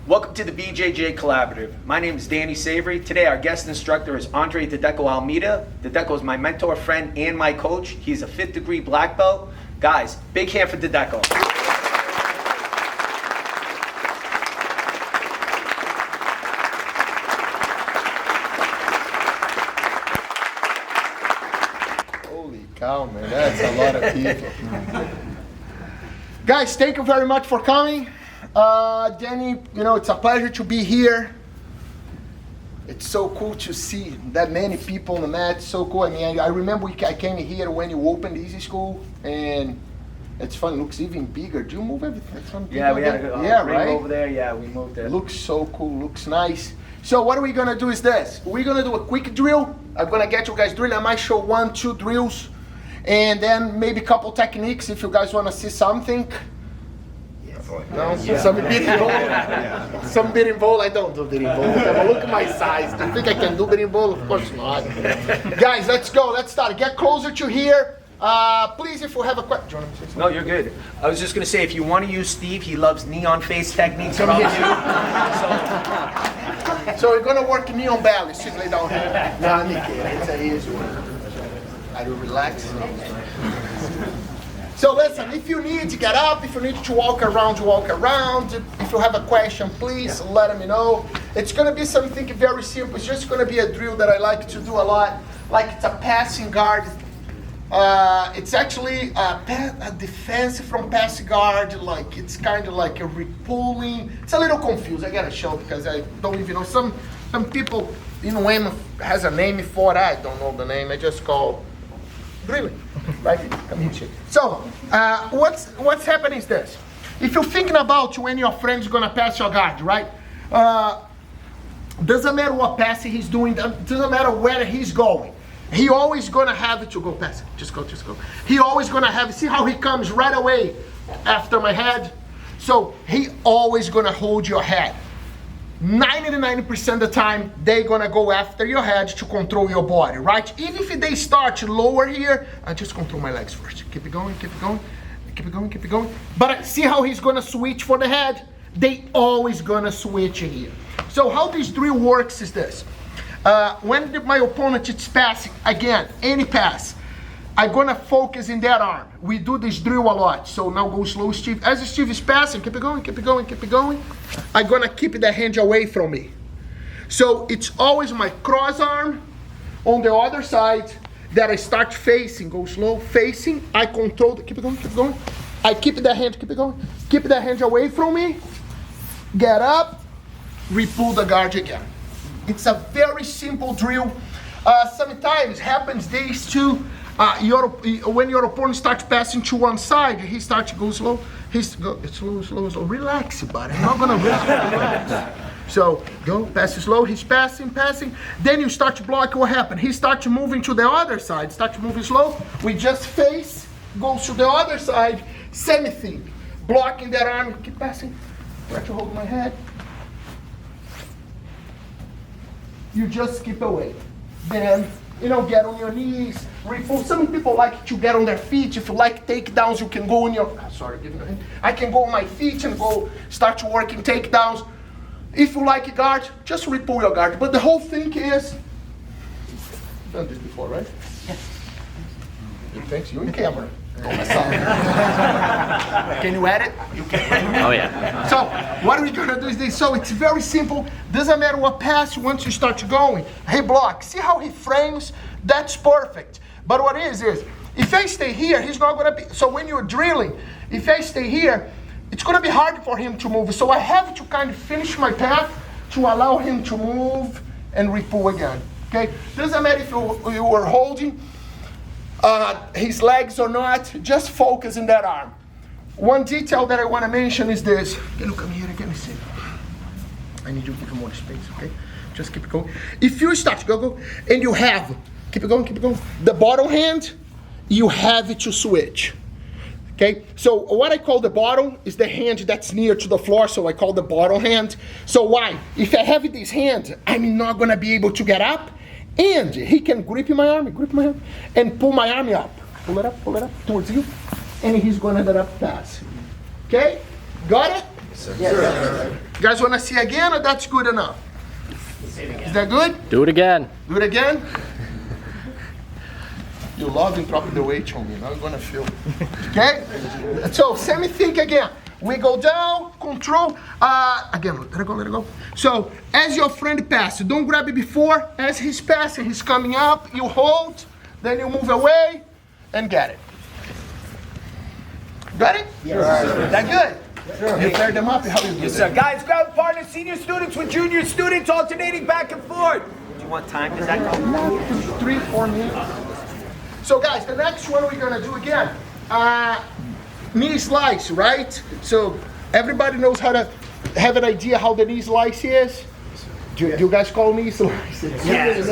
Welcome to the BJJ Collaborative. My name is Danny Savery. Today our guest instructor is Dedeco Almeida. Dedeco is my mentor, friend, and my coach. He's a 5th degree black belt. Guys, big hand for Dedeco. Holy cow, man, that's a lot of people. Guys, thank you very much for coming. Danny, it's a pleasure to be here. It's so cool to see that many people on the mat. It's so cool. I mean, I remember I came here when you opened Easy School, and it's fun. It looks even bigger. Do you move everything? Yeah, we had a ring over there. Yeah, we moved it. Looks so cool. Looks nice. So what are we gonna do is this. We're gonna do a quick drill. I'm gonna get you guys drilling. I might show 1, 2 drills, and then maybe a couple techniques if you guys wanna see something. No? Yeah. Some berimbolo. Some berimbolo. I don't do berimbolo. Look at my size. Do you think I can do berimbolo? Of course not. Guys, let's go. Let's start. Get closer to here. Please, if you have a question. No, you're good. I was just going to say, if you want to use Steve, he loves neon face techniques. So we're going to work neon belly. Steve, lay down here. No, I'm kidding. It's an easy one. Are you relaxed? So listen, if you need to get up, if you need to walk around, you walk around. If you have a question, please let me know. It's going to be something very simple. It's just going to be a drill that I like to do a lot. Like it's a passing guard. It's actually a defense from passing guard. Like it's kind of like a repulling. It's a little confused. I got to show because I don't even know. Some people in Weymouth has a name for it. I don't know the name. I just call drilling. Right? Come here. So, what's happening is this. If you're thinking about when your friend's gonna pass your guard, right? Doesn't matter what pass he's doing, doesn't matter where he's going. He always gonna have it to go pass it. Just go. He always gonna have it. See how he comes right away after my head? So, he always gonna hold your head. 90% of the time, they're gonna go after your head to control your body, right? Even if they start lower here, I just control my legs first. Keep it going. But see how he's gonna switch for the head? They always gonna switch here. So how this drill works is this. When my opponent is passing, again, any pass, I'm gonna focus in that arm. We do this drill a lot. So now go slow, Steve. As Steve is passing, keep it going. I'm gonna keep the hand away from me. So it's always my cross arm on the other side that I start facing. Go slow, facing. I control keep it going. I keep the hand, keep it going. Keep the hand away from me. Get up, repull the guard again. It's a very simple drill. Sometimes happens these two. When your opponent starts passing to one side, he starts to go slow. Slow. Relax, buddy. I'm not gonna relax. So go, pass it slow. He's passing. Then you start to block. What happened? He starts moving to the other side. Start moving slow. We just face, goes to the other side. Same thing. Blocking that arm. Keep passing. Try to hold my head. You just keep away. Then, get on your knees. Some people like to get on their feet. If you like takedowns, you can go on your. I can go on my feet and go start working takedowns. If you like a guard, just repull your guard. But the whole thing is. You've done this before, right? Yes. Thanks. You in camera. Can you edit? You can. Oh yeah. So what are we gonna do is this. So it's very simple. Doesn't matter what pass once you start going. Hey, block. See how he frames? That's perfect. But what is if I stay here, he's not gonna be. So when you're drilling, if I stay here, it's gonna be hard for him to move. So I have to kind of finish my path to allow him to move and repull again. Okay. Doesn't matter if you were holding his legs or not, just focus in that arm. One detail that I want to mention is this. Okay, look, come here and get me sit. I need you to give more space, okay? Just keep it going. If you start, go, and you have, keep it going. The bottom hand, you have it to switch. Okay, so what I call the bottom is the hand that's near to the floor, so I call the bottom hand. So why? If I have this hand, I'm not gonna be able to get up, and he can grip my arm, and pull my arm up. Pull it up towards you, and he's gonna let up pass. Okay, got it? You guys want to see again, or that's good enough? Is that good? Do it again. Do it again? You love dropping the weight on me, now I'm gonna feel. Okay? So, same thing again. We go down, control, again, let it go. So, as your friend passes, don't grab it before. As he's passing, he's coming up, you hold, then you move away, and get it. Got it? Yes. That good? Sure. You cleared them up, how you do Yes, sir. Guys, grab partner, senior students with junior students, alternating back and forth. Do you want time? Does that go? 3, 4 minutes. So guys, the next one we're gonna do again, knee slice, right? So everybody knows how to have an idea how the knee slice is? Do you guys call knee slice? Yes.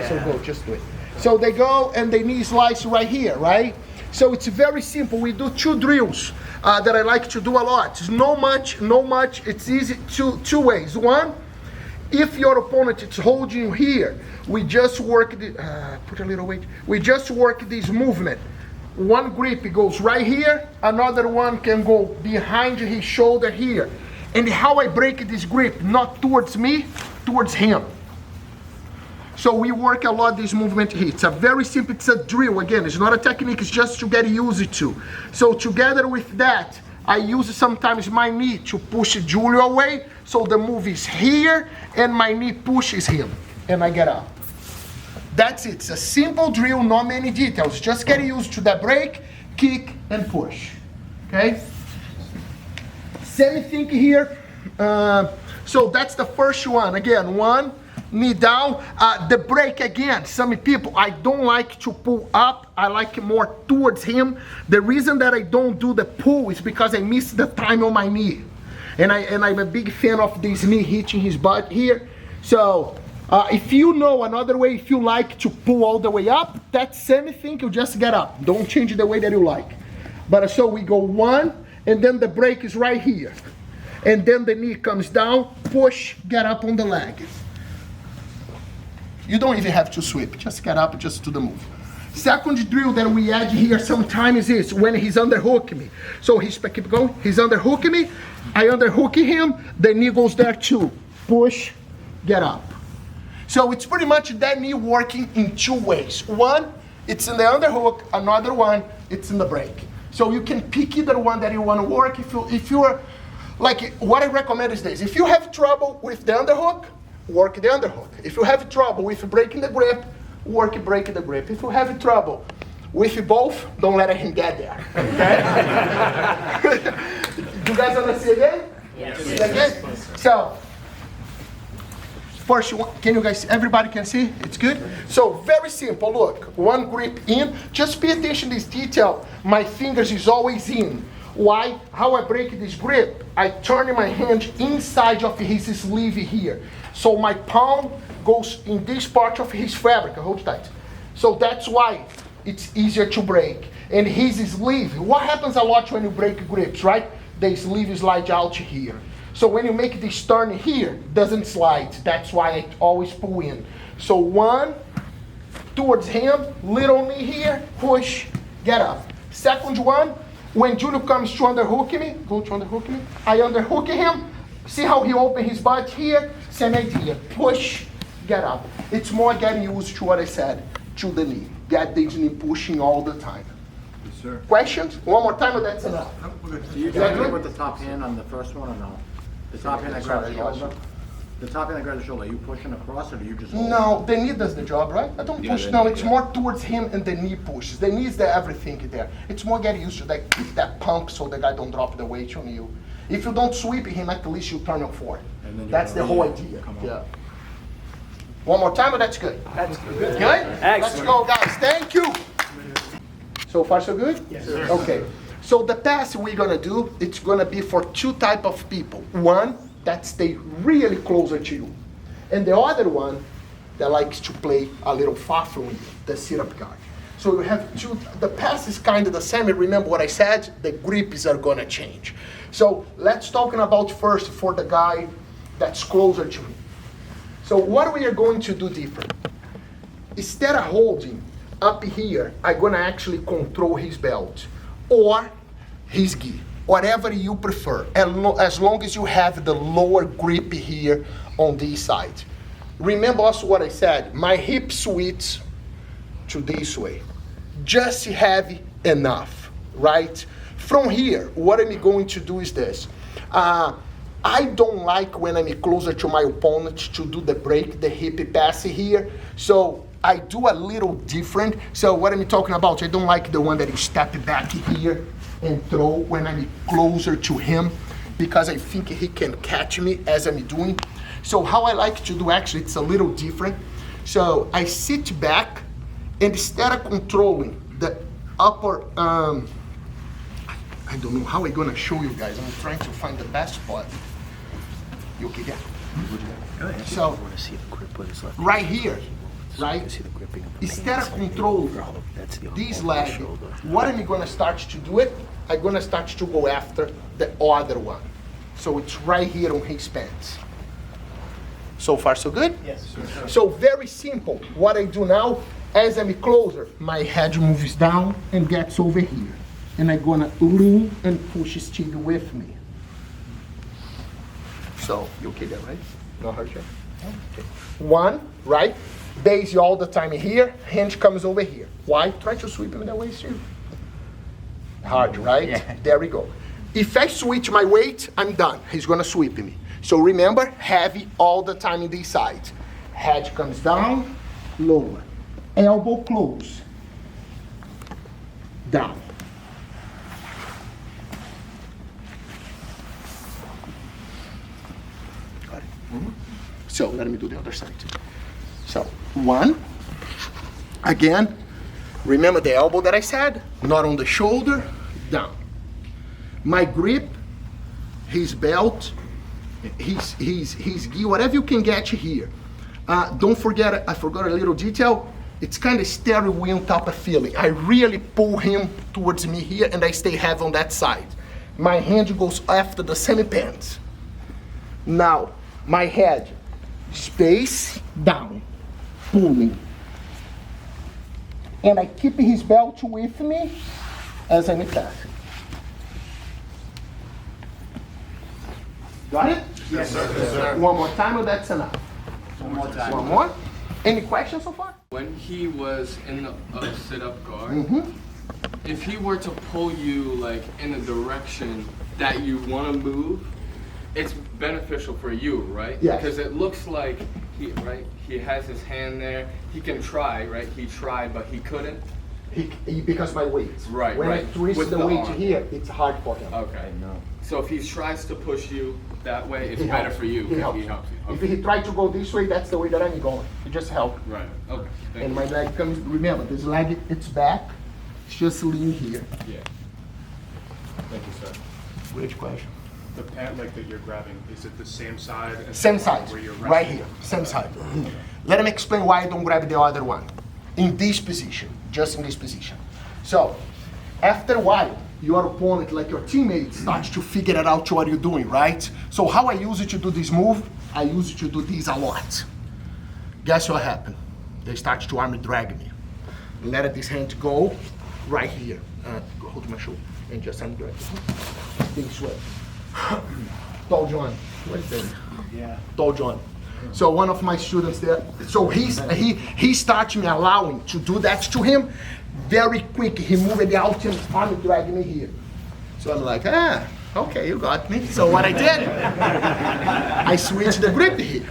So go, just do it. So they go and they knee slice right here, right? So it's very simple. We do 2 drills that I like to do a lot. It's no much. It's easy two ways. One, if your opponent is holding you here, we just work put a little weight. We just work this movement. One grip goes right here, another one can go behind his shoulder here. And how I break this grip, not towards me, towards him. So we work a lot this movement here. It's a very simple, it's a drill. Again, it's not a technique, it's just to get used to. So together with that, I use sometimes my knee to push Julio away. So the move is here and my knee pushes him and I get up. That's it. It's a simple drill, not many details. Just get used to that break, kick, and push. Okay? Same thing here. So that's the first one. Again, one, knee down. The break again, some people, I don't like to pull up. I like it more towards him. The reason that I don't do the pull is because I miss the time on my knee. And I'm a big fan of this knee hitting his butt here. So if you know another way, if you like to pull all the way up, that same thing, you just get up. Don't change the way that you like. But so we go one, and then the break is right here. And then the knee comes down, push, get up on the leg. You don't even have to sweep, just get up, just do the move. Second drill that we add here sometimes is when he's underhooking me. So keep going, he's underhooking me, I underhook him, the knee goes there too. Push, get up. So it's pretty much that knee working in 2 ways. One, it's in the underhook, another one, it's in the break. So you can pick either one that you want to work. If you're, like what I recommend is this, if you have trouble with the underhook, work the underhook. If you have trouble with breaking the grip, work breaking the grip. If you have trouble with both, don't let him get there. Okay? You guys want to see again? Yes. Again? So, first, can you guys, everybody can see? It's good? So, very simple. Look, one grip in. Just pay attention to this detail. My fingers is always in. Why? How I break this grip, I turn my hand inside of his sleeve here. So my palm goes in this part of his fabric. Hold tight. So that's why it's easier to break. And his sleeve, what happens a lot when you break grips, right? The sleeve slides out here. So when you make this turn here, it doesn't slide. That's why I always pull in. So one, towards him, little knee here, push, get up. Second one, when Julio comes to underhook me, go to underhook me, I underhook him. See how he opened his butt here? Same idea. Push, get up. It's more getting used to what I said, to the knee. Get this knee pushing all the time. Yes, sir. Questions? One more time, or that's enough? Do you do with the top hand on the first one or no? The top hand that grabs the shoulder? The top hand that grabs the shoulder, are you pushing across or do you just hold? No, the knee does the job, right? I don't push, no, it's more towards him and the knee pushes. The knee is the everything there. It's more getting used to that pump so the guy don't drop the weight on you. If you don't sweep him, at least you turn him forward. That's the whole idea. Yeah. One more time, but that's good. That's good. Good? Let's go, guys. Thank you. So far, so good? Yes, sir. Okay. So the pass we're gonna do, it's gonna be for 2 types of people. One that stay really closer to you, and the other one that likes to play a little far from you, the sit-up guard. So you have 2. The pass is kind of the same. Remember what I said? The grips are gonna change. So let's talk about first for the guy that's closer to me. So what we are going to do different? Instead of holding up here, I'm gonna actually control his belt or his gi. whatever you prefer, as long as you have the lower grip here on this side. Remember also what I said, my hip switch to this way. Just heavy enough, right? From here, what I'm going to do is this. I don't like when I'm closer to my opponent to do the break, the hip pass here. So I do a little different. So what I'm talking about, I don't like the one that you step back here and throw when I'm closer to him, because I think he can catch me as I'm doing. So how I like to do, actually, it's a little different. So I sit back, and instead of controlling the upper, I don't know how I'm gonna show you guys. I'm trying to find the best spot. You okay, yeah? So, right here, right? Instead of controlling this leg, what am I gonna start to do it? I'm gonna start to go after the other one. So it's right here on his pants. So far, so good? Yes. So very simple. What I do now, as I'm closer, my head moves down and gets over here. And I'm gonna lean and push Steve with me. So, you okay there, right? No hurt here? Okay. One, right? Base all the time here, hand comes over here. Why? Try to sweep him that way, Steve. Hard, right? Yeah. There we go. If I switch my weight, I'm done. He's gonna sweep me. So remember, heavy all the time in this side. Head comes down, lower. Elbow close. Down. Got it? Mm-hmm. So let me do the other side. So, one. Again, remember the elbow that I said? Not on the shoulder, down. My grip, his belt, his gi, whatever you can get here. Don't forget, I forgot a little detail. It's kind of steering wheel type of feeling. I really pull him towards me here and I stay heavy on that side. My hand goes after the semi pants. Now, my head, space, down, pulling. And I keep his belt with me as I'm passing. Got it? Yes, sir. Yes, sir. One more time, or that's enough? One more time. One more? Any questions so far? When he was in a sit-up guard, if he were to pull you like in a direction that you want to move, it's beneficial for you, right? Yes. Because it looks like he has his hand there. He can try, right? He tried, but he couldn't. Because my weight. Right, when right. I twist With the the weight arm. here, it's hard for him. Okay. So if he tries to push you that way, it's He better helps. for you. He helps. He helps you. If Okay. he tried to go this way, that's the way that I'm going. It just helps. Right. Okay. Thank And you. my leg comes, remember, this leg, it's back. It's just lean here. Yeah. Thank you, sir. Great question. The pant leg that you're grabbing, is it the same side as Same the one side, where you're right resting? here, same side. Let me explain why I don't grab the other one. In this position, just in this position. So, after a while, your opponent, like your teammate, starts to figure it out what you're doing, right? So how I use it to do this move, I use it to do this a lot. Guess what happened? They start to arm drag me. Let this hand go right here. Hold my shoulder and just arm drag. This way. Tall John. What is that? Yeah. Tall John. So one of my students there, so he started me allowing to do that to him very quick. He moved it out and arm dragged me here. So I'm like, okay, you got me. So what I did, I switched the grip here.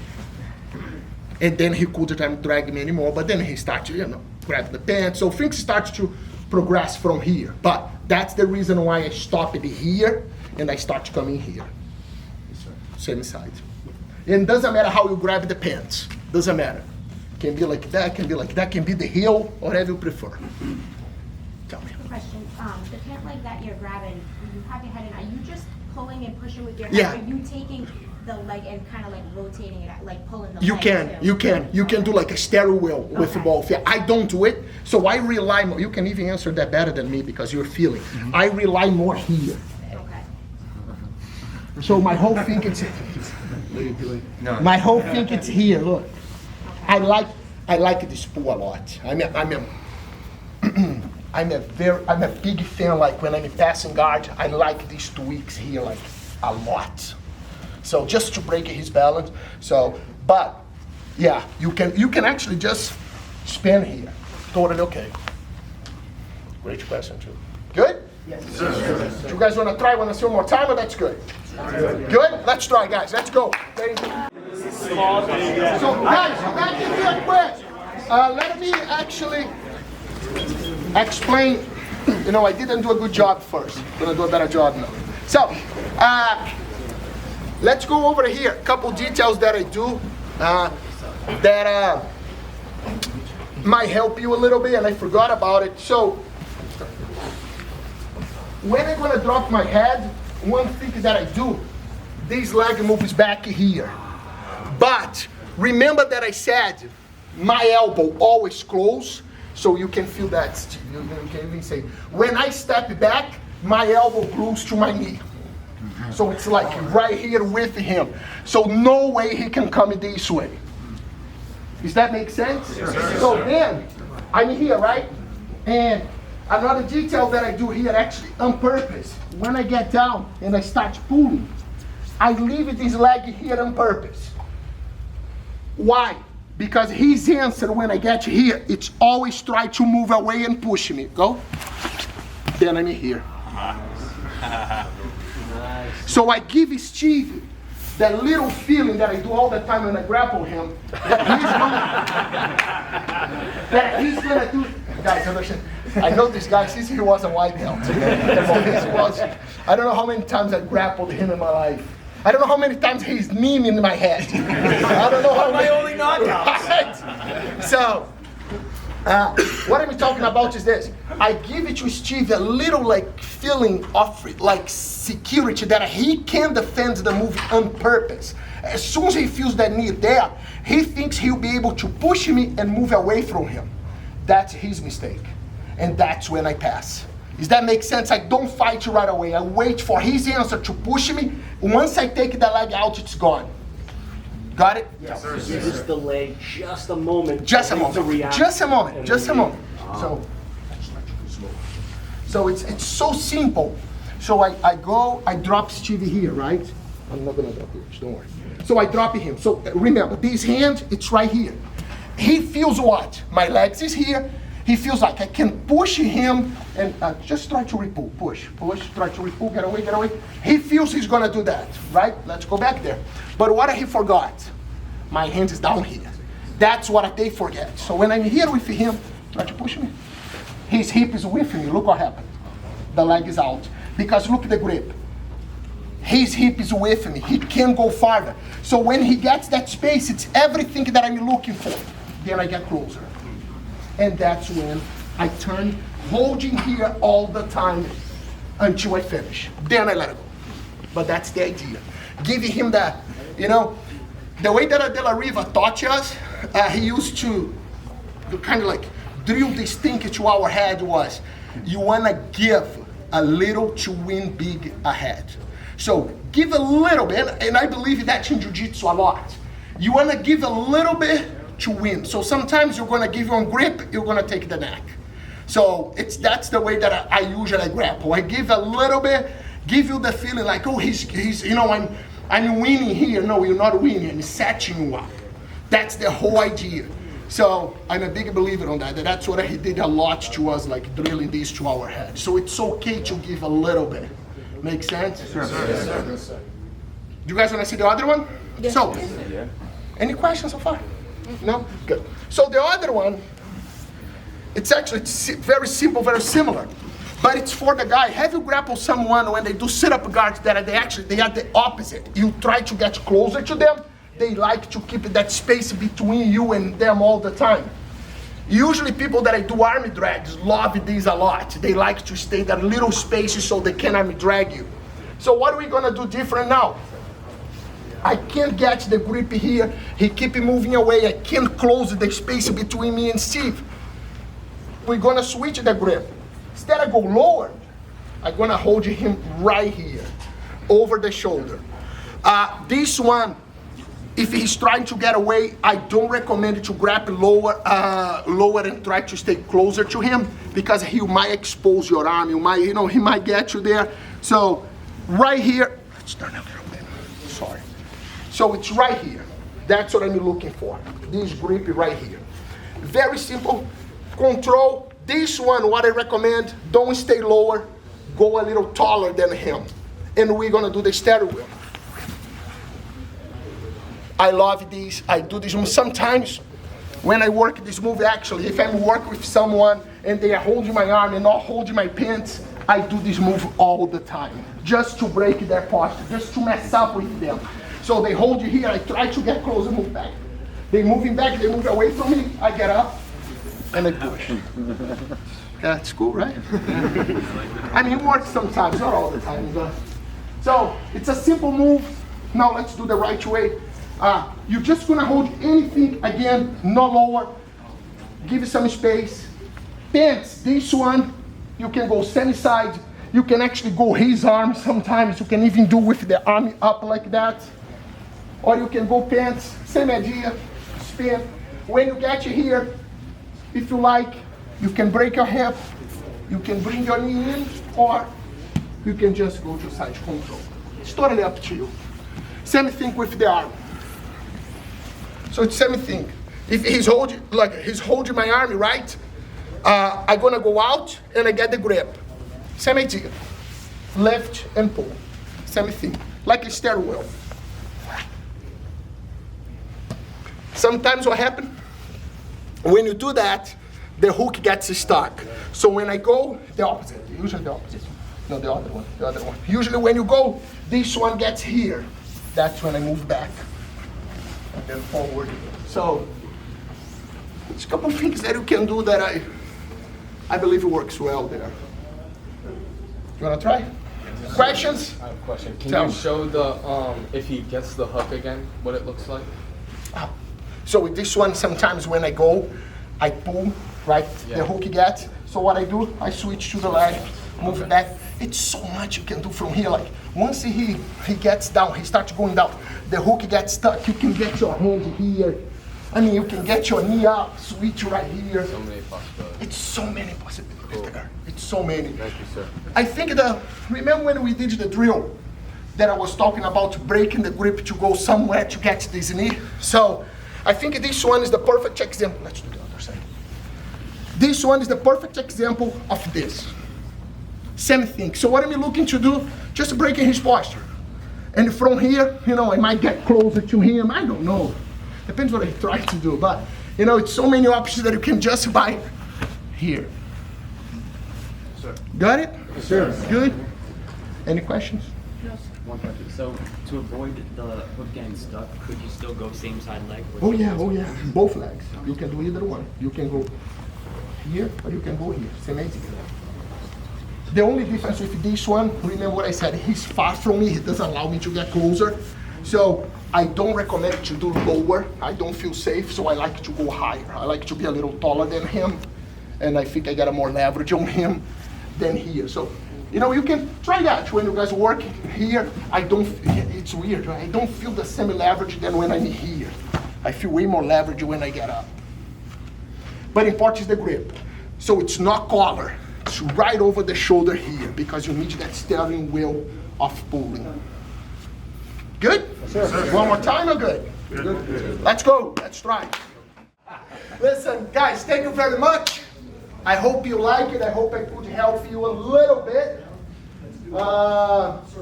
And then he couldn't drag me anymore, but then he started, grab the pants. So things start to progress from here. But that's the reason why I stopped it here and I start coming here. Same side. And doesn't matter how you grab the pants. Doesn't matter. Can be like that, can be like that, can be the heel, whatever you prefer. Tell me. Question, the pant leg that you're grabbing, you have your head in, are you just pulling and pushing with your head? Yeah. Or are you taking the leg and kind of like rotating it, like pulling the You leg can, too? you can do like a steering wheel with Okay. both. Yeah, I don't do it, so I rely more. You can even answer that better than me because you're feeling. I rely more here. Okay. So my whole thing is, my whole thing is here. Look, I like this pull a lot. I'm a big fan, like when I'm passing guard, I like these tweaks here like a lot. So just to break his balance. So, but yeah, you can actually just spin here. Totally okay. Great question too. Good? Yes. Do you guys want to try? Want to see one more time, or that's good? Good? Let's try, guys. Let's go. Thank you. So guys, you guys can do it quick. Let me actually explain. You know, I didn't do a good job first. I'm gonna do a better job now. So, let's go over here. A couple details that I do that might help you a little bit, and I forgot about it. So, when I'm gonna drop my head, one thing that I do, this leg moves back here. But remember that I said my elbow always close, so you can feel that. You can even say, when I step back, my elbow glues to my knee. So it's like right here with him. So no way he can come this way. Does that make sense? Yes, so then, I'm here, right? And another detail that I do here actually on purpose, when I get down and I start pulling, I leave this leg here on purpose. Why? Because his answer when I get here, it's always try to move away and push me. Go. Then I'm here. So I give Steve that little feeling that I do all the time when I grapple him, that he's gonna do. Guys, understand? I know this guy since he was a white belt. I don't know how many times I grappled him in my life. I don't know how many times he's kneeing in my head. I don't know how my only knockouts. Right? So, what I'm talking about is this. I give it to Steve a little like feeling of like security that he can defend the move on purpose. As soon as he feels that knee there, he thinks he'll be able to push me and move away from him. That's his mistake. And that's when I pass. Does that make sense? I don't fight right away. I wait for his answer to push me. Once I take the leg out, it's gone. Got it? Yes, sir. Just delay just a moment. Just a moment. Just a moment. Just a moment. So it's so simple. So I go, I drop Stevie here, right? I'm not gonna drop yours, don't worry. So I drop him. So remember, this hand, it's right here. He feels what? My legs is here. He feels like I can push him and just try to repull, push, try to repull, get away. He feels he's gonna do that, right? Let's go back there. But what he forgot? My hand is down here. That's what they forget. So when I'm here with him, try to push me. His hip is with me, look what happened. The leg is out. Because look at the grip. His hip is with me, he can't go farther. So when he gets that space, it's everything that I'm looking for. Then I get closer. And that's when I turn, holding here all the time until I finish. Then I let it go. But that's the idea. Giving him that, you know, the way that De La Riva taught us, he used to kind of like drill this thing into our head was, you want to give a little to win big ahead. So give a little bit, and I believe that in Jiu-Jitsu a lot. You want to give a little bit to win. So sometimes you're going to give one grip, you're going to take the neck. So that's the way that I usually grapple. I give a little bit, give you the feeling like, oh, he's you know, I'm winning here. No, you're not winning. I'm setting you up. That's the whole idea. So I'm a big believer on that. That's what he did a lot to us, like drilling this to our head. So it's okay to give a little bit. Make sense? Sure. Yes, sir. Do you guys want to see the other one? Yes. So, any questions so far? No? Good. So the other one, it's very simple, very similar. But it's for the guy. Have you grappled someone when they do sit-up guards that they are the opposite? You try to get closer to them. They like to keep that space between you and them all the time. Usually people that I do army drags love this a lot. They like to stay that little space so they can army drag you. So what are we gonna do different now? I can't get the grip here. He keep moving away. I can't close the space between me and Steve. We're gonna switch the grip. Instead of go lower, I'm gonna hold him right here, over the shoulder. This one, If he's trying to get away, I don't recommend to grab lower and try to stay closer to him, because he might expose your arm. He might get you there. So right here, let's turn a little bit. Sorry. So it's right here. That's what I'm looking for. This grip right here. Very simple. Control. This one, what I recommend, don't stay lower. Go a little taller than him. And we're gonna do the steady wheel. I love these. I do this sometimes when I work this move. Actually, if I'm working with someone and they are holding my arm and not holding my pants, I do this move all the time, just to break their posture, just to mess up with them. So they hold you here, I try to get close and move back. They moving back, they move away from me, I get up and I push. That's cool, right? I mean, it works sometimes, not all the time. But. So it's a simple move. Now let's do the right way. You're just gonna hold anything, again, no lower. Give it some space. Pants, this one, you can go semi-side. You can actually go his arm sometimes. You can even do with the arm up like that. Or you can go pants, same idea, spin. When you get here, if you like, you can break your hip. You can bring your knee in, or you can just go to side control. It's totally up to you. Same thing with the arm. So it's same thing. If he's holding my arm, right? I'm gonna go out and I get the grip. Same idea. Lift and pull. Same thing. Like a steering wheel. Sometimes what happens, when you do that, the hook gets stuck. So when I go, the opposite. Usually the opposite. No, the other one. Usually when you go, this one gets here. That's when I move back and then forward. So there's a couple of things that you can do that I believe it works well there. You wanna try? Questions? I have a question. Can Tell you me. show the, if he gets the hook again, what it looks like? So with this one, sometimes when I go, I pull, right? Yeah. The hook gets. So what I do, I switch to the leg, move back. It's so much you can do from here. Like once he gets down, he starts going down, the hook gets stuck, you can get your hand here. I mean, you can get your knee up, switch right here. So many possibilities. It's so many possibilities there. It's so many. Thank you, sir. I think remember when we did the drill that I was talking about breaking the grip to go somewhere to get this knee? So I think this one is the perfect example. Let's do the other side. This one is the perfect example of this. Same thing. So what I'm looking to do, just breaking his posture. And from here, I might get closer to him. I don't know. Depends what I try to do. But, it's so many options that you can just buy here. Sir. Got it? Sure. Good? Any questions? One question. So to avoid the hook getting stuck, could you still go same side leg? Oh yeah. Both legs. You can do either one. You can go here or you can go here. Same idea. The only difference with this one, remember what I said, he's far from me, he doesn't allow me to get closer. So I don't recommend to do lower. I don't feel safe, so I like to go higher. I like to be a little taller than him, and I think I got more leverage on him than here. So, you can try that when you guys work here. It's weird, right? I don't feel the same leverage than when I'm here. I feel way more leverage when I get up. But important is the grip. So it's not collar. It's right over the shoulder here, because you need that steering wheel of pulling. Good? Yes, sir. One more time or good? Good. Let's go. Let's try. Listen, guys, thank you very much. I hope you like it. I hope I could help you a little bit.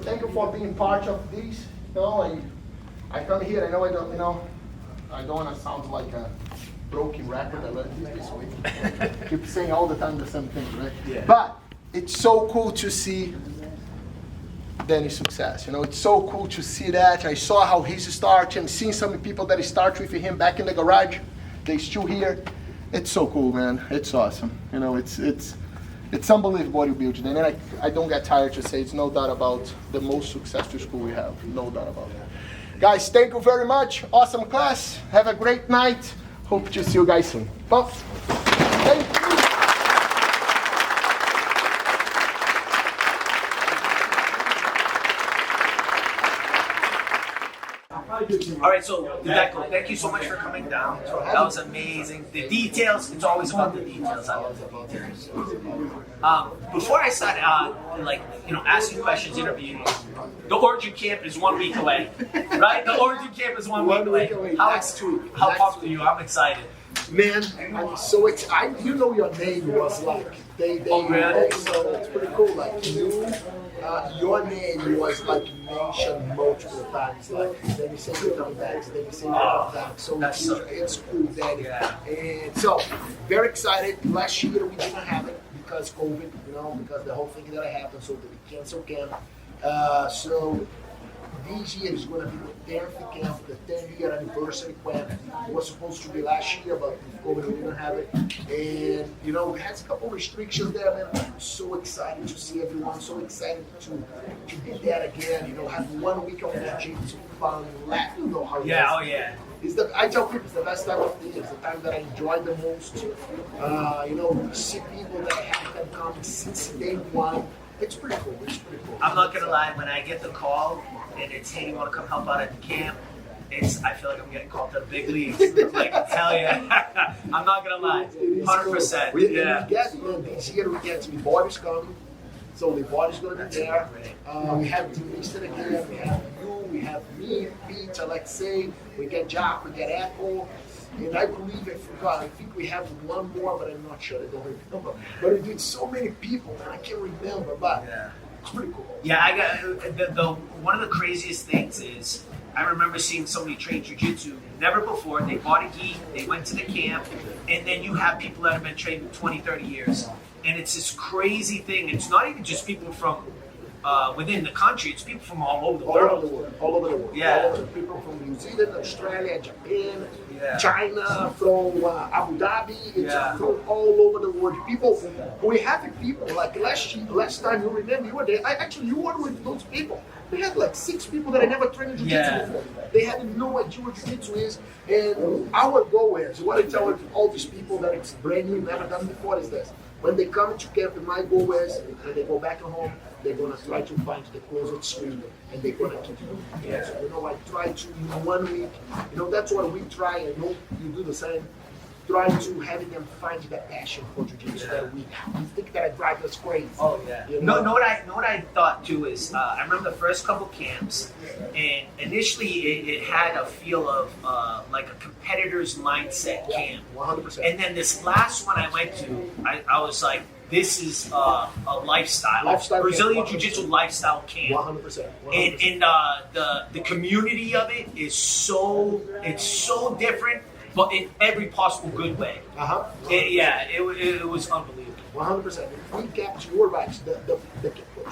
Thank you for being part of this. I come here, I know I don't want to sound like a broken record. I learned this week. Keep saying all the time the same thing, right? Yeah. But it's so cool to see Danny's success. It's so cool to see that. I saw how he's starting. I'm seeing some people that start with him back in the garage. They're still here. It's so cool, man. It's awesome. It's unbelievable what you built. And I don't get tired to say it's no doubt about the most successful school we have. No doubt about that. Guys, thank you very much. Awesome class. Have a great night. Hope to see you guys soon. Well, thank you. All right, so Dedeco, thank you so much for coming down. That was amazing. The details, it's always about the details. I love the details. Before I start, asking questions, interviewing, the Origin Camp is 1 week away, right? The Origin Camp is 1 week away. Next week. How pumped are you? I'm excited. Man, I'm so excited. You know your name was like, Oh, really? so it's pretty cool. Like your name was like mentioned multiple times. Like Danny Savery coming back, Danny Savery coming back. So it's cool, Danny. Yeah. And so very excited. Last year we didn't have it because COVID, because the whole thing that happened, so we canceled camp. So this year is going to be the 10th camp, the 10-year anniversary camp. It was supposed to be last year, but with COVID we didn't have it. And we had a couple restrictions there, man. I'm so excited to see everyone, so excited to be there again. Have 1 week of Jitsu fun, laugh, how it is. Oh yeah. I tell people it's the best time of the year. It's the time that I enjoy the most. See people that I haven't come since day one. It's pretty cool. I'm not gonna lie, when I get the call and it's, hey, you wanna come help out at the camp? I feel like I'm getting called to the big leagues. Like, hell yeah. I'm not gonna lie. 100%. This year we get the body's coming. So the body's gonna be there. We have Denise again, we have you, we have me, Pete, Alexei, we get Jack, we get Echo. And I believe, I think we have one more, but I'm not sure. I don't remember. But we did so many people, man. I can't remember, but it's pretty cool. Yeah, I got one of the craziest things is I remember seeing somebody train jiu-jitsu never before. They bought a gi, they went to the camp, and then you have people that have been training 20, 30 years. And it's this crazy thing. It's not even just people from within the country, it's people from all over the world. All over the world. Yeah. People from New Zealand, Australia, Japan, China, from Abu Dhabi, it's from all over the world. People, we have people, like last time you remember, you were there, you were with those people. We had like 6 people that I never trained jiu-jitsu before. They had no idea what jiu-jitsu is, and our goal is, what I tell all these people that it's brand new, never done before, is this. When they come to camp, my goal is, when they go back home, they're going to try to find the closest swing, and they're going to keep doing it. So, I try to, in 1 week, that's what we try, and hope you do the same. Try to having them find the passion for jiu-jitsu that we think that drives us crazy. Oh yeah. Know what I thought too is I remember the first couple camps, and initially it had a feel of like a competitor's mindset camp. 100%. And then this last one I went to, I was like, this is a lifestyle Brazilian Jiu-Jitsu lifestyle camp. 100%. And the community of it is so different, but in every possible good way. It was unbelievable. 100%. We kept your rights.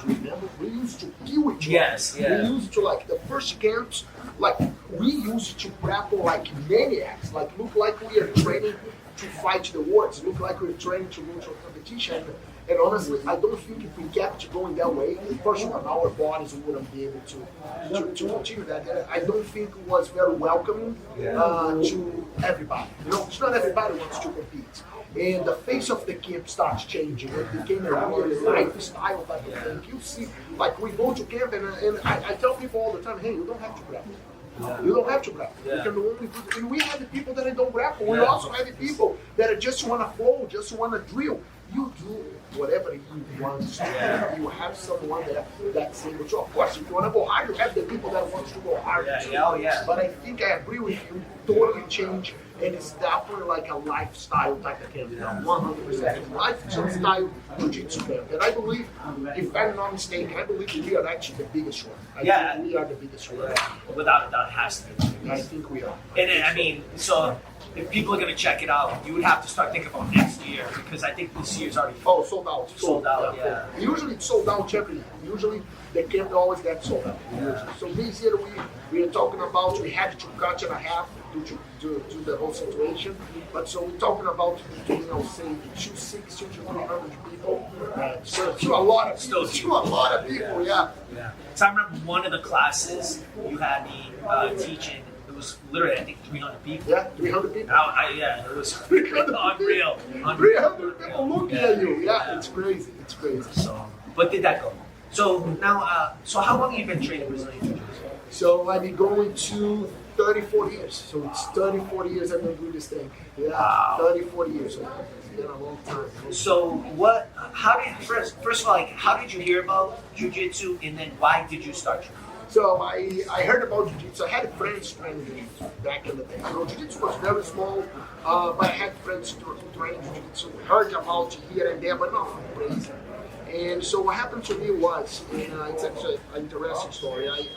Remember, we used to kill each other. Yes, yeah. We used to, like, the first camps, like, we used to grapple like maniacs. Like, look like we are training to fight the wars. Look like we're training to go to a competition. And honestly, I don't think if we kept going that way, first of all, our bodies wouldn't be able to continue that. I don't think it was very welcoming to everybody. It's not everybody wants to compete. And the face of the camp starts changing. It became a real lifestyle type of thing. You see, like we go to camp and I tell people all the time, hey, you don't have to grapple. You don't have to grapple. You can only do, and we have the people that don't grapple. We also have the people that just want to flow, just want to drill. You do whatever you want to do. You have someone that's able to. Of course, if you want to go hard, you have the people that want to go hard. But I think I agree with you. Totally change, and it's definitely like a lifestyle type of camp. 100%. Lifestyle jiu-jitsu camp. And I believe, if I'm not mistaken, I believe we are actually the biggest one. I think we are the biggest one. Without a doubt, it has to be. I think we are. And so if people are going to check it out, you would have to start thinking about next year, because I think this year's already sold out. Sold out, yeah. Usually it's sold out every year. Usually the camp always gets sold out. So this year we are talking about, we had to cut it in half due to the whole situation. But so we're talking about between, say, 260 to 300 people. Still a lot of people, yeah. So I remember one of the classes you had me teaching. It was literally, I think, 300 people. Yeah, 300 people. It was unreal. 300 people looking at you. Yeah, it's crazy. So, but did that go? So now, so how long have you been training Brazilian Jiu-Jitsu? So I've been going to 34 years. So it's 34 years I've been doing this thing. Yeah, Wow. 34 years. So it's been a long time. So what? How did first of all, like, how did you hear about jiu-jitsu, and then why did you start? So I heard about jiu-jitsu. I had friends training jiu-jitsu back in the day. You know, jiu-jitsu was very small, but I had friends training jiu-jitsu. Heard about it here and there, but nothing crazy. And so what happened to me was, and it's actually an interesting story. I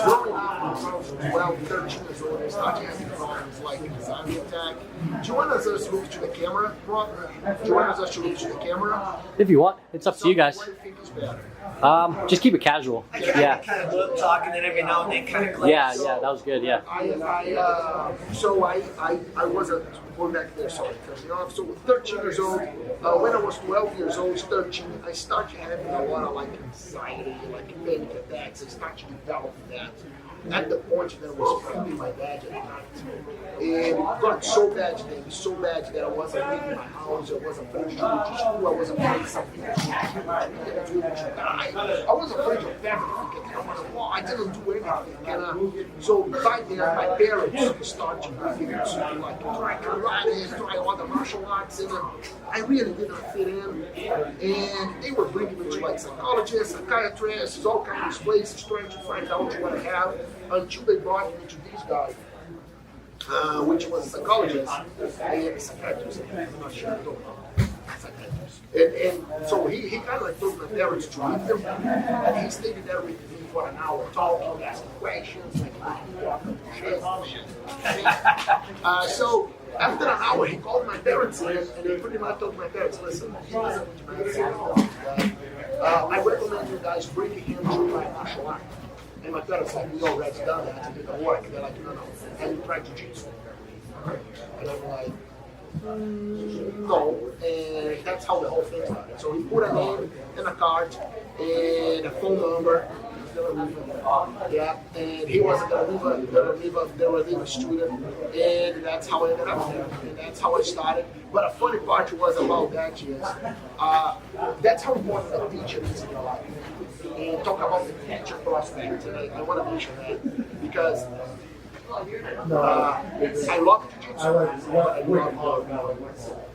growing up when I was 12, 13 years old, I started having problems like anxiety attack. Do you want us to look to the camera, Rob? Do you want us to look to the camera? If you want, it's up to you guys. What do you think is better? Just keep it casual. Yeah. Kind of look, talking, and every now and then kind of glance. Yeah, that was good. Yeah. I wasn't going back there, sorry. You know, so 13 years old, when I was 12 years old, 13, I started having a lot of like anxiety, like panic attacks. I started developing that. At the point that I was fighting my dad at night. And it got so bad that I wasn't leaving my house, I wasn't afraid to go to school, I was afraid something would kill me, I was afraid of everything. I didn't do anything. So by then, my parents started bringing me to like try karate, try all the martial arts, and I really didn't fit in. And they were bringing me to like psychologists, psychiatrists, all kinds of places, trying to find out what I have, until they brought me to this guy, which was a psychologist and a psychiatrist. I'm not sure. I don't know. Psychiatrist. And so he kind of like told my parents to leave them, and he stayed there with me for an hour, talking, asking questions, like so after an hour, he called my parents in, and he pretty much told my parents, listen, he doesn't need medicine. I recommend you guys bring him to my martial art. And my parents like, we already done that, it didn't work. They're like, no. And you try jiu-jitsu. And I'm like, no. And that's how the whole thing started. So he put a name and a card and a phone number. Yeah, and he was a Delariva student, and that's how I ended up there, and that's how I started. But a funny part was about that is, that's how important a teacher is in your life. And talk about the teacher prospect, and I want to mention that because I love jiu-jitsu.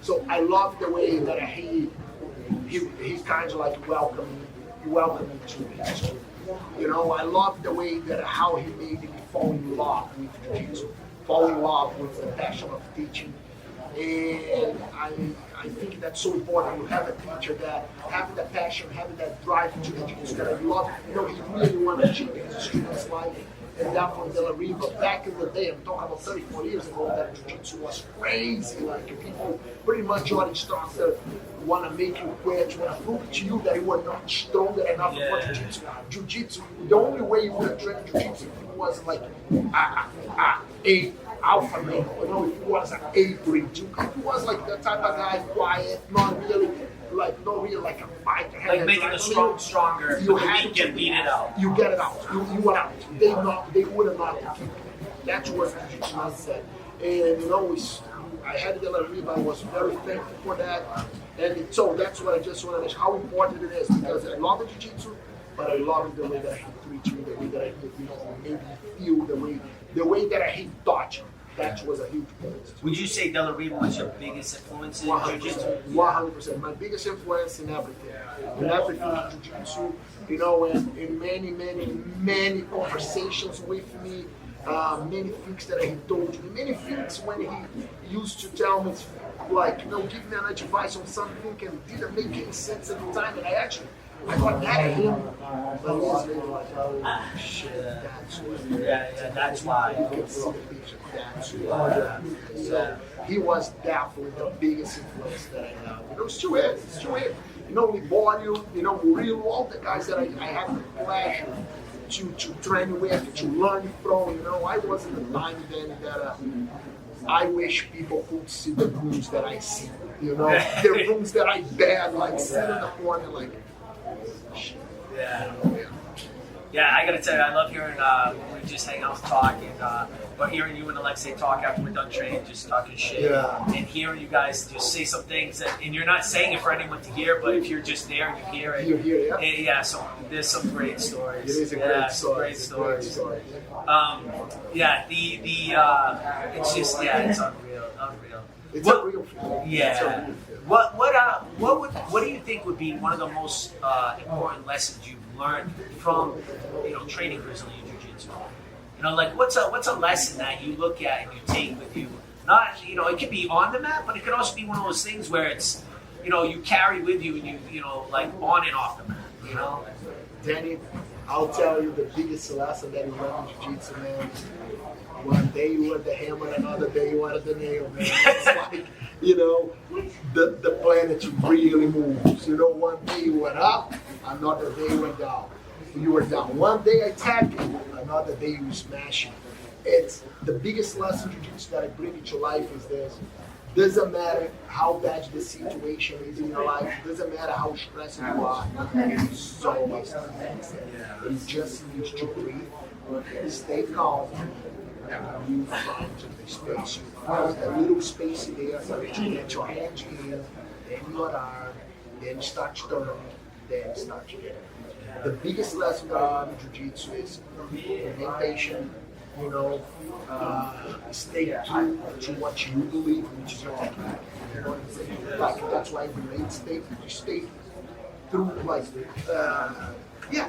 So I love the way that he's kind of like welcoming me to jiu-jitsu. You know, I love the way that how he made me fall in love with jiu-jitsu, fall in love with the passion of teaching. And I think that's so important. You have a teacher that having that passion, having that drive to jiu-jitsu that I love. You know, he really wanted to change his student's life. And that from Delariva, back in the day, I'm talking about 34 years ago, that jiu-jitsu was crazy. Like people, pretty much your instructor want to make you quit, want to prove to you that you are not stronger enough for jiu-jitsu. Jiu-jitsu, the only way you would train jiu-jitsu was like a alpha male, you know, if it was an A breed. If it was like the type of guy, quiet, not really like a fighter. Like making the strong stronger, you but had you get beat it out. You get it out. You were out. They would not keep you. That's what jiu-jitsu said. And you know, I had Delariva. I was very thankful for that. And so that's what I just want to mention, how important it is, because I love jiu-jitsu, but I love the way that he treats me, the way that he made me feel, the way that he taught me. That was a huge point. Would you say Delariva was your biggest influence in jiu-jitsu? 100%. My biggest influence in everything. In everything in jiu-jitsu, you know, and in many conversations with me, many things that he told me, many things when he used to tell me, like, you know, give me an advice on something and didn't make any sense at the time, and I got mad at him, but he was like, oh shit, that's what. Yeah, that's why. You can see the picture, that's why. So he was definitely the biggest influence that I have. You know, still is. You know, Liborio, you know, Murilo, all the guys that I had the pleasure to train with, to learn from, you know, I was in the time then that I wish people could see the rooms that I see, you know, the rooms that I bad, like sitting in the corner, like, shit. Yeah. Yeah, I gotta tell you, I love hearing when we just hang out and talk, or hearing you and Alexei talk after we're done training, just talking shit, and hearing you guys just say some things, and you're not saying it for anyone to hear, but if you're just there and you hear it, yeah. So there's some great stories. It is a great story. Great stories. Yeah, it's just it's unreal. It's a real feeling. Yeah. What do you think would be one of the most important lessons you've learned from training Brazilian Jiu-Jitsu? Like what's a lesson that you look at and you take with you? Not it could be on the mat, but it could also be one of those things where it's you carry with you and you like on and off the mat. Danny, I'll tell you the biggest lesson that you learn in Jiu-Jitsu, man. One day you are the hammer, another day you are the nail, man. It's like, the planet really moves. One day you went up, another day you went down. You were down. One day I tap you, another day you smash it. It's the biggest lesson Jiu-Jitsu that I bring into life is this. Doesn't matter how bad the situation is in your life, doesn't matter how stressed you are, it's so much to fix it. You just need to breathe, stay calm, you find the space. You find a little space there to get your hands in, then your arm, then start turning, then start getting. The biggest lesson that I learned in Jiu-Jitsu is remain patient, stay true to what you believe, which is your technique. Like that's why we made stay through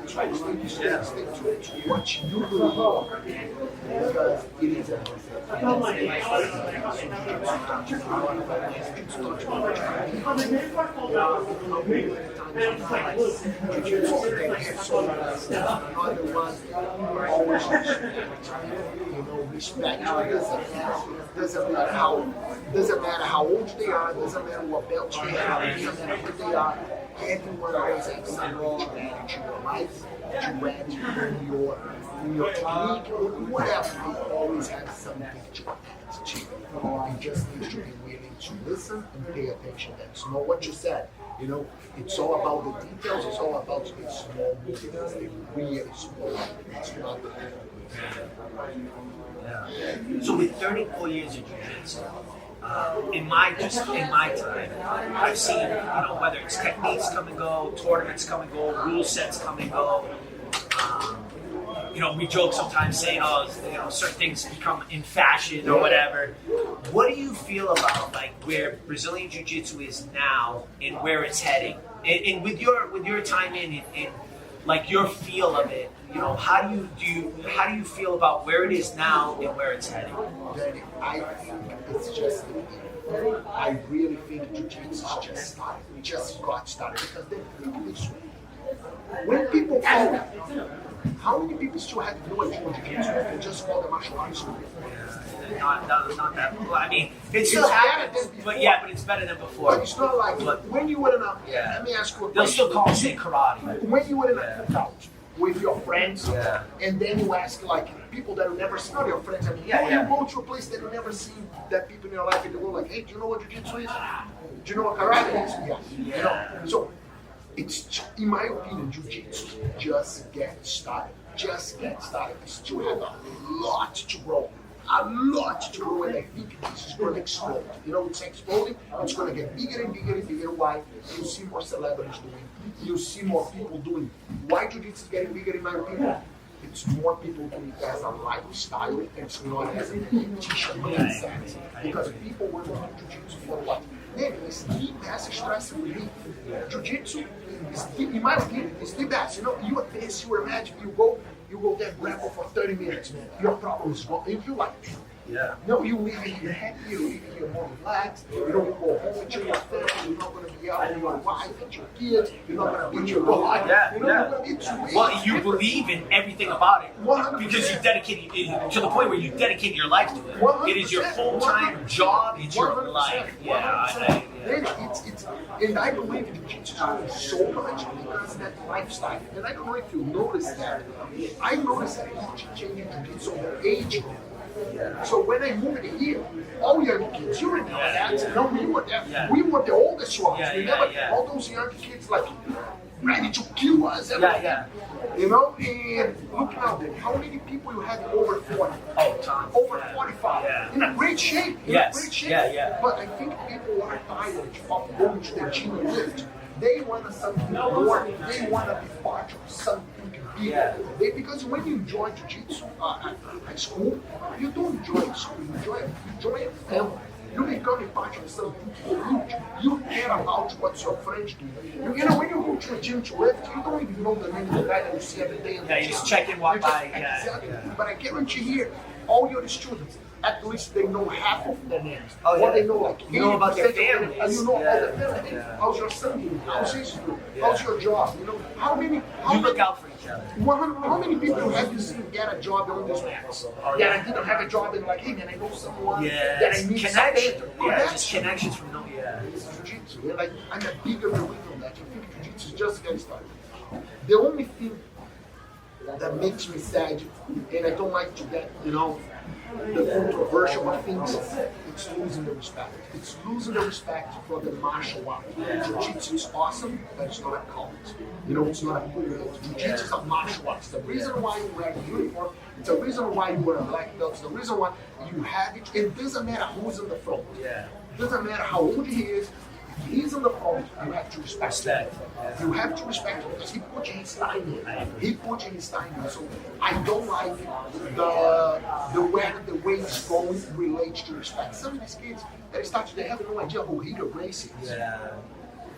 try to stay true to what you believe, because it is respect. Doesn't matter how old they are, doesn't matter what belt they have, doesn't matter who they are. Everyone always has something to add to your life, to add in your technique, whatever. They always have something to add to. You just need to be willing to listen and pay attention. That's not what you said. It's all about the details. It's all about the small details. They really small. It's not the Yeah. So with 34 years of Jiu-Jitsu, in my time, I've seen whether it's techniques come and go, tournaments come and go, rule sets come and go. We joke sometimes saying, certain things become in fashion or whatever. What do you feel about where Brazilian Jiu-Jitsu is now and where it's heading? And with your time in your feel of it, how do you feel about where it is now and where it's heading? Danny, I think it's just the beginning. I really think Jiu-Jitsu just got started because they think this way. When people fall, how many people still have no idea what Jiu-Jitsu is? They just call them martial arts. Not that. Well, I mean, it still happens, but it's better than before. But it's not like when you were in a. Let me ask you a question. They'll still call it karate. When you were in a cookout with your friends, and then you ask people that you never see, not your friends. I mean, you go to a place that you never seen that people in your life, and they go hey, do you know what Jiu-Jitsu is? Do you know what karate is? Yes. So. It's, in my opinion, Jiu-Jitsu just get started. We still have a lot to grow. And I think this is going to explode. It's exploding. It's going to get bigger and bigger and bigger. Why? You see more celebrities doing. You see more people doing. Why Jiu-Jitsu is getting bigger, in my opinion? It's more people doing it as a lifestyle, and it's not as a competition mindset. Because people want to do Jiu-Jitsu for what? Man, it's the best stress relief. Jiu-Jitsu is, in my opinion, it's the best. You at this, you imagine, you go get grapple for 30 minutes, man. Your problem is gone. You feel like, no, you leave here happy, you leave here more relaxed. You go home with your family. You're not going to be out with your wife and your kids. You're not going to beat your wife. Well, you believe in everything about it 100%. Because you dedicate it to the point where you dedicate your life to it. 100%. It is your full-time job. It's your 100%. life. And I believe Jiu-Jitsu is doing so much because of that lifestyle. And I don't know if you noticed that. I noticed that it's changing Jiu-Jitsu on the age group. So when I moved here, all young kids, you remember that? No, we were there. We were the oldest ones. Remember all those young kids ready to kill us. Yeah. You know, and look now, how many people you have over 40? Oh, tons. Over Yeah. 45. Yeah. In a great shape. Yes. Yeah. But I think people are tired of going to the gym and lift. They want something more. They want to be part of something bigger. Yeah. Because when you join jiu-jitsu at school, you don't enjoy school. You enjoy a family. You become a part of something huge. You care about what your friends do. You know, when you go to a gym to lift, you don't even know the name of the guy that you see every day. Yeah, you just check in, walk by. Exactly. Yeah. But I guarantee here, all your students, at least they know half of their names. Oh, yeah. Or they know like You know about their 80% of them, families. and you know Yeah. about their family. Yeah. How's your son doing? How's his doing? Yeah. How's your job? You know, how many Look out for each other. how many people have you seen get a job on this max? That I didn't have a job and like, hey man, I know someone that I need connection. something. Yeah, just connections from no. Yeah. It's jiu-jitsu. And like, I'm a bigger believer in that. I think jiu-jitsu is just getting started. The only thing that makes me sad, and I don't like to get, you know, the controversial things, it's losing the respect. It's losing the respect for the martial art. Jiu-jitsu is awesome, but it's not a cult. You know, it's not a movement. Jiu-jitsu is a martial art. It's the reason why you wear the uniform. It's the reason why you wear a black belt. It's the reason why you have it. It doesn't matter who's in the front. Yeah. It doesn't matter how old he is. If he's in the front, you have to respect him. You have to respect him because he put his time in. He put his time in. So I don't like the way it's going relates to respect. Some of these kids that start, they have no idea who Hito Gracie is. Yeah.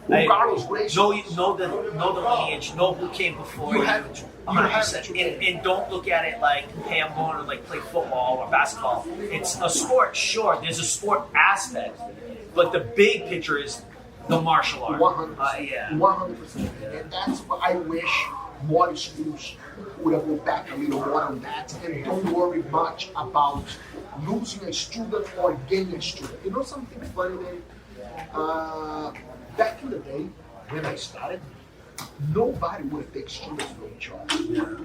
Who Carlos Gracie Know is. the lineage. Know who came before you. have to. 100%. And don't look at it like, hey, I'm going to like play football or basketball. It's a sport, sure. There's a sport aspect, but the big picture is the martial art. 100%. Yeah. 100%. And that's what I wish more schools would have looked back a little more on that and don't worry much about losing a student or gaining a student. You know something funny, Dave? Back in the day, when I started, nobody would take students from each other.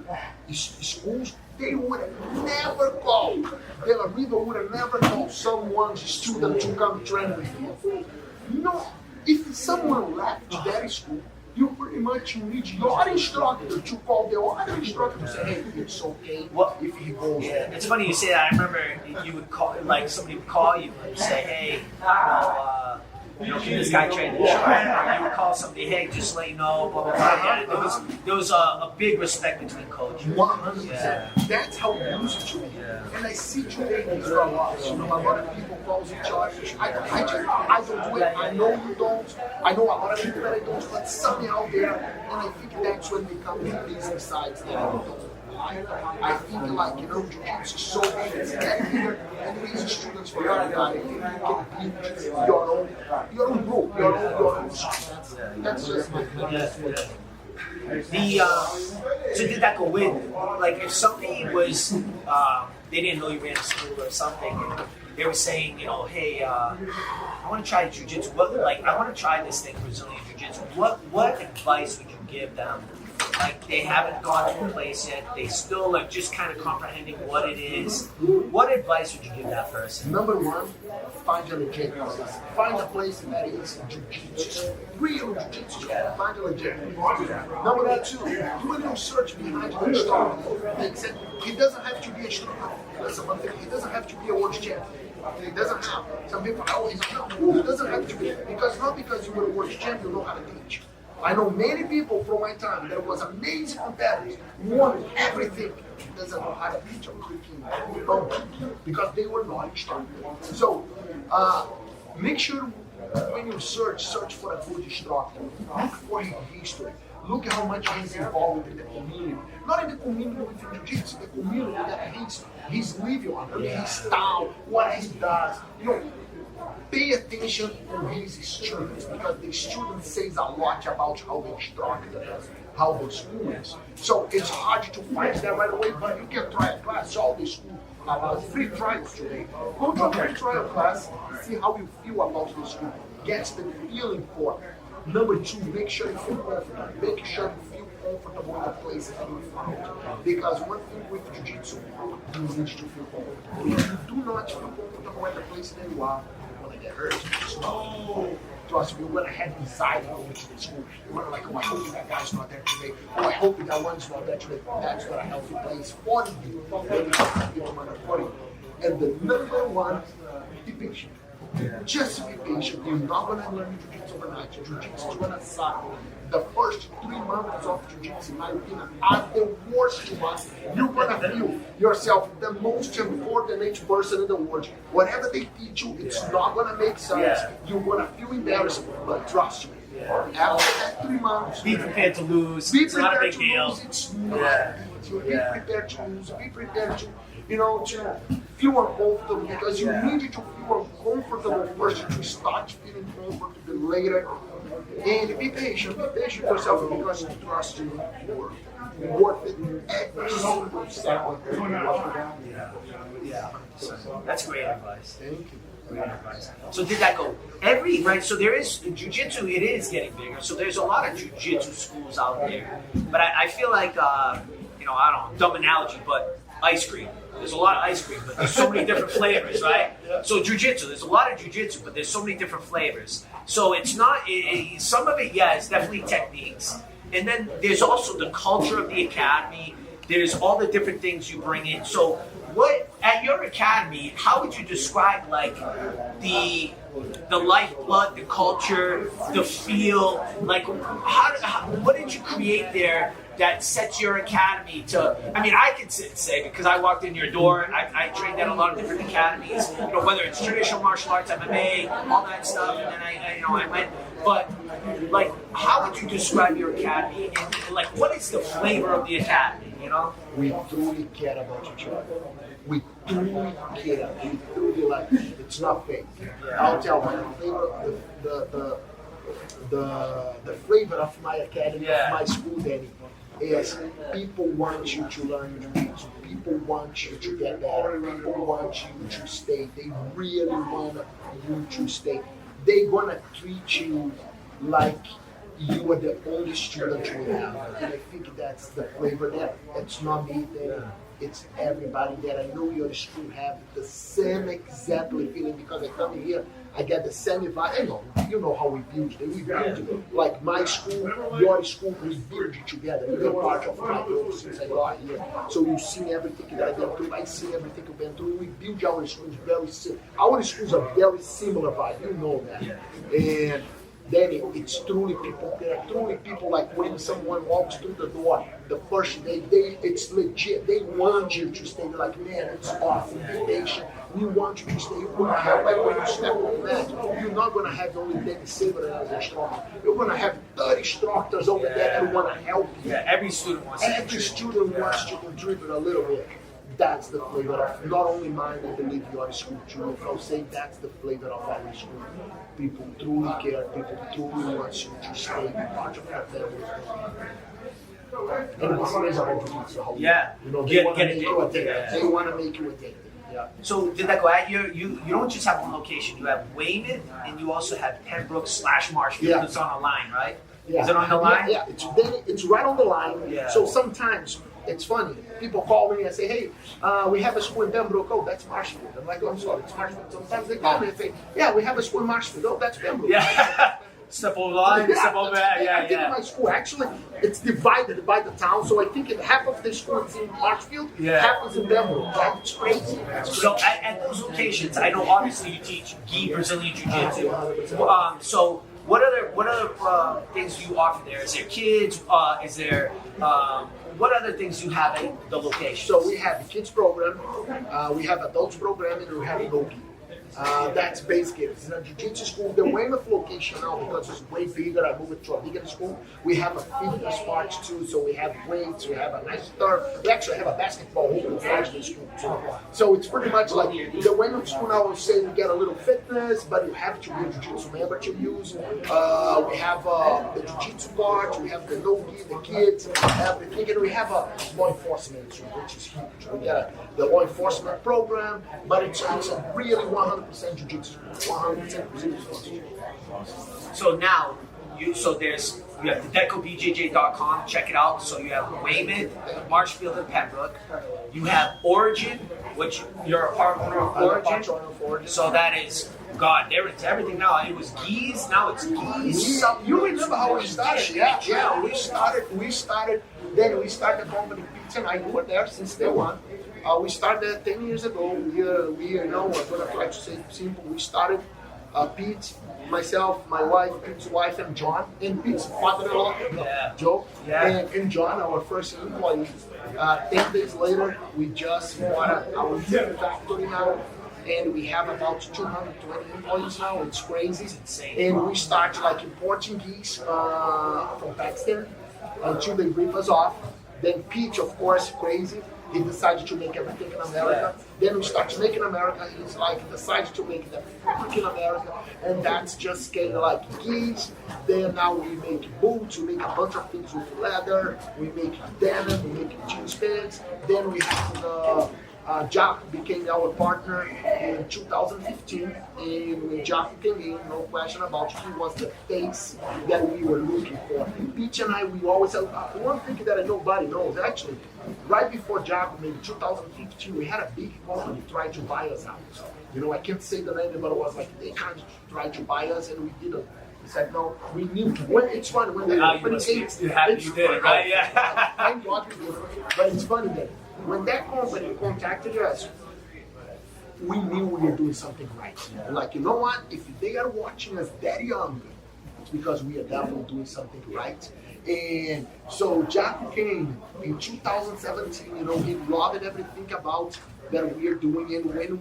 Schools, they would have never called. De La Riva would have never called someone's student to come train with him. No, if someone left that school, you pretty much need your instructor to call the other instructor to say, hey, it's okay if he goes. Yeah, it's funny you say that. I remember you would call, like somebody would call you and say, hey, can this guy train the instructor? You would call somebody, hey, just let you know, blah, blah, blah. Yeah, there was a big respect between coaches. 100%. Yeah. That's how it used to be. And I see today in Israel a lot. You know, a lot of people calls each other. I don't do it. I know you don't. I know a lot of people that I don't, but something out there. And I think that's when they come to business sides that I don't. I think like, you know, jiu-jitsu is so big, it's getting bigger, and there is students for everybody. I think you can beat your own group, your own students. That's just my opinion. So did that go with, like, if somebody was, they didn't know you ran a school or something, and they were saying, you know, hey, I want to try jiu-jitsu, I want to try this thing, Brazilian jiu-jitsu, what advice would you give them? Like, they haven't gone to a place yet, they still are just kind of comprehending what it is. What advice would you give that person? Number one, find a legit place. Find a place that is jiu-jitsu. Real jiu-jitsu. Find a legit place. Number two, do a little search behind the instructor. He doesn't have to be a instructor. That's one thing. He doesn't have to be a world champion. He doesn't have. Some people, he's not. He doesn't have to be. Not because you were a world champion, you know how to teach. I know many people from my time that was amazing competitors, won everything. Doesn't know how to teach a freaking bump because they were not instructed. So make sure when you search for a good instructor. Look for his history. Look at how much he's involved in the community. Not in the community with jiu-jitsu, the community that he's living on, his style, what he does. You know, pay attention to his students because the student says a lot about how the instructor is, how the school is. So it's hard to find that right away, but you can try a class. All the school about free trials today. Go to a free trial class, see how you feel about the school. Get the feeling for it. Number two, make sure you feel confident. Make sure you feel comfortable in the places that you found. Because one thing with jiu-jitsu, you need to feel comfortable. If you do not feel comfortable at the place that you are, get hurt. So trust me, you're gonna have anxiety going to the school. You're gonna like, oh, I hope that guy's not there today. Oh, I hope that one's not there today. That's not a healthy place for you. For you. And the number one, be patient. Just be patient. You're not gonna learn jiu-jitsu overnight. Jiu-jitsu is gonna suck. The first 3 months of jiu-jitsu, in my opinion, are the worst months. You're gonna feel yourself the most important person in the world. Whatever they teach you, it's not gonna make sense. Yeah. You're gonna feel embarrassed, but trust me. After that 3 months, Be prepared to lose. be It's not a prepared big to deal. lose. It's not Yeah. a big deal. Be Yeah. prepared to lose. Be prepared to, to feel uncomfortable, because you need to feel uncomfortable first to start feeling comfortable later. And be patient yourself, because trust you, you're worth it every single second. Yeah. That's great advice. Thank you. Great advice. So Dedeco, right? So there is jiu-jitsu. It is getting bigger. So there's a lot of jiu-jitsu schools out there. But I feel like I don't know, dumb analogy, but ice cream. There's a lot of ice cream, but there's so many different flavors, right? So jiu-jitsu, there's a lot of jiu-jitsu, but there's so many different flavors. So it's not, some of it, yeah, it's definitely techniques. And then there's also the culture of the academy. There's all the different things you bring in. So what, at your academy, how would you describe like the lifeblood, the culture, the feel? Like, what did you create there that sets your academy to? I mean, I can sit and say, because I walked in your door, I trained at a lot of different academies, whether it's traditional martial arts, MMA, all that stuff, and then I went. But like, how would you describe your academy? And like, what is the flavor of the academy? We truly care about each other. We truly care. We truly like. It's not fake. I'll tell you, the flavor of my academy, of my school, Danny, is people want you to learn jiu-jitsu. People want you to get better. People want you to stay. They really want you to stay. They're gonna treat you like you are the only student we have. And I think that's the flavor there. It's not me there. It's everybody there. I know your school have the same exactly feeling, because I come in here, I get the same vibe. You know how we build it. We build it. Like my school, your school, we build it together. You're part of my group since I got here. So you've seen everything that I've been through. I see everything you've been through. We build our schools very similar. Our schools are very similar vibe. You know that. And then it's truly people. There are truly people, like when someone walks through the door, the first day, it's legit. They want you to stay. They're like, man, it's awesome. Be patient. We want you to stay. You're going to have, like when you step on the mat, you're not going to have only Danny Savery as an instructor. You're going to have 30 instructors over there that want to help you. Yeah, every student wants to Every student wants to contribute a little bit. That's the flavor of not only mine, I believe your school too. If I'll say that's the flavor of our school. People truly care, people truly want you to stay part of that family. And it's amazing about jiu-jitsu, how they want to make you addicted. They want to make you addicted. Yeah. So Dedeco, at you don't just have one location. You have Weymouth, and you also have Pembroke / Marshfield. Yeah. It's on the line, right? Yeah. Is it on the line? Yeah, it's right on the line. Yeah. So sometimes it's funny. People call me and say, hey, we have a school in Pembroke. Oh, that's Marshfield. I'm like, oh, I'm sorry, it's Marshfield. Sometimes they call me and say, yeah, we have a school in Marshfield. Oh, that's Pembroke. Yeah. Step over the line, step over that. I think my school, actually, it's divided by the town. So I think half of the school is in Marshfield, half is in Pembroke. That's crazy. So at those locations, I know obviously you teach gi Brazilian Jiu-Jitsu. So what other things do you offer there? Is there kids? Is there what other things do you have at the location? So we have a kids program, we have adults program, and we have no-gi. That's basically it. It's a jiu-jitsu school. The Weymouth location now, because it's way bigger, I moved it to a bigger school. We have a fitness part too, so we have weights, we have a nice turf. We actually have a basketball hoop in the school too. So it's pretty much like the Weymouth school now, I would say we get a little fitness, but you have to be a jiu-jitsu member to use. We have the jiu-jitsu part, we have the no-gi, the kids, everything, and we have a law enforcement too, which is huge. We got the law enforcement program, but it's a really 100% jiu-jitsu, 100% jiu-jitsu. So now, there's You have Dedecojbjj.com. Check it out. So you have Weymouth, Marshfield, and Pembroke. You have Origin, which you're a partner of Origin. So that is, God, there it's everything now. It was Geese, now it's Geese. You remember how we started? Yeah. We started. Then we started the company Pizza, and you were there since day one. We started 10 years ago. We I'm gonna try to say it simple. We started Pete, myself, my wife, Pete's wife, and John, and Pete's father-in-law, Joe, and John, our first employee. 10 days later, we just bought our factory now. And we have about 220 employees now. It's crazy. It's insane. And we start like importing geese from Pakistan until they rip us off. Then Pete, of course, crazy. He decided to make everything in America. Then we start to make in America. He's like decided to make the fabric in America, and that's just kind of like geese. Then now we make boots. We make a bunch of things with leather. We make denim. We make jeans pants. Then we have Jack became our partner in 2015, and when Jack came in, no question about it, he was the face that we were looking for. Peach and I, we always had one thing that nobody knows, actually, right before Jack, maybe 2015, we had a big company try to buy us out. I can't say the name, but it was like they kind of tried to buy us, and we didn't. We said, no, we knew it's funny when the company came. You did it, right? Yeah. Thank God we did it. But it's funny that when that company contacted us, we knew we were doing something right. Like, you know what? If they are watching us that young, it's because we are definitely doing something right. And so Jack came in 2017, he loved everything about that we are doing. And when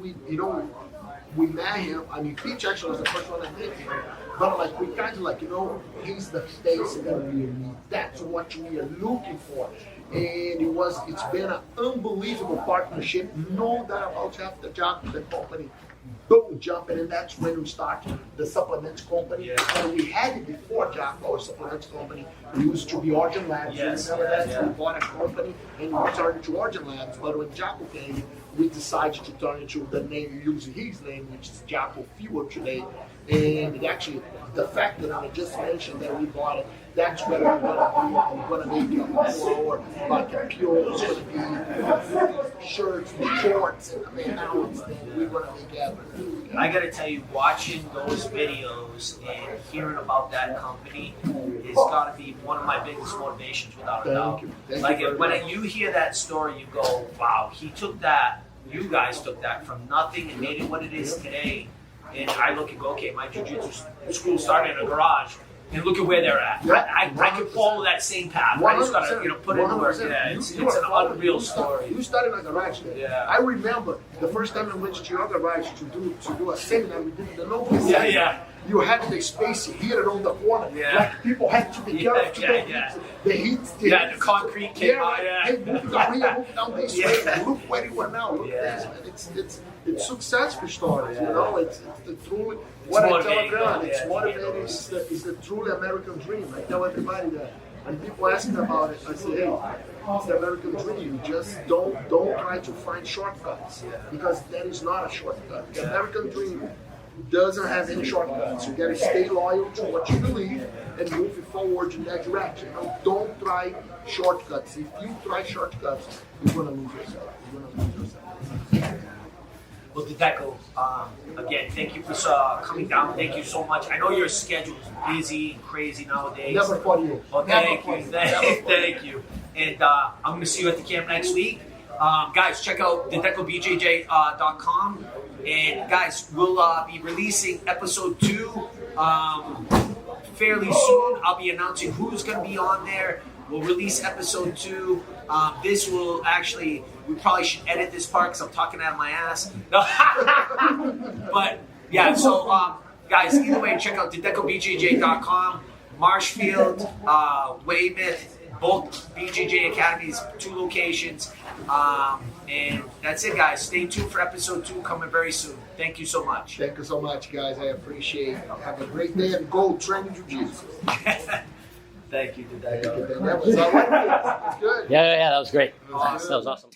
we met him, I mean, Peach actually was the first one I met him. But like, we kind of like, he's the face that we need. That's what we are looking for. And it's been an unbelievable partnership. No doubt about after Jack, the company, boom, jumping, and that's when we started the supplements company. And we had it before Jack, our supplements company. We used to be Origin Labs. Remember that? We bought a company and we turned to Origin Labs. But when Jacko came, we decided to turn it to the name, using his name, which is Jacko Fuel today. And actually, the fact that I just mentioned that we bought it, that's where we're gonna make it more like a pure, it's gonna be shirts, shorts, and now we're gonna make everything. I gotta tell you, watching those videos and hearing about that company is gotta be one of my biggest motivations, without a doubt. Like, when you hear that story, you go, wow, you guys took that from nothing and made it what it is today. And I look and go, okay, my jiu-jitsu school started in a garage, and look at where they're at. I can follow that same path. I just gotta put in work. Yeah, it's an unreal story. You started in a garage there. Yeah. I remember the first time I went to your garage to do a seminar. We did the Nova seminar. Yeah. You had the space here on the corner. Yeah. Like people had to be careful to the heat. The concrete came out. Hey, move down here, move down this way. Look where you are now. Look at this. It's successful stories, It's the true. What I tell everyone, it's motivating. It's the truly American dream. I tell everybody that. When people ask me about it, I say, hey, it's the American dream. Just don't try to find shortcuts, because that is not a shortcut. The American dream doesn't have any shortcuts. You gotta stay loyal to what you believe and move forward in that direction. Don't try shortcuts. If you try shortcuts, you're gonna lose yourself. Well, Dedeco, again, thank you for coming down. Thank you so much. I know your schedule is busy and crazy nowadays. Never for you. Oh, thank you. And I'm going to see you at the camp next week. Guys, check out Dedecojbjj.com. And guys, we'll be releasing episode 2 fairly soon. I'll be announcing who's going to be on there. We'll release episode 2. This will actually, we probably should edit this part because I'm talking out of my ass. But yeah, so guys, either way, check out Dedecojbjj.com, Marshfield, Weymouth, both BJJ academies, 2 locations. And that's it, guys. Stay tuned for episode 2 coming very soon. Thank you so much. Thank you so much, guys. I appreciate it. Have a great day and go train jiu-jitsu. Thank you, Dedeco. That was all right. That's good. Yeah, that was great. Awesome. That was awesome.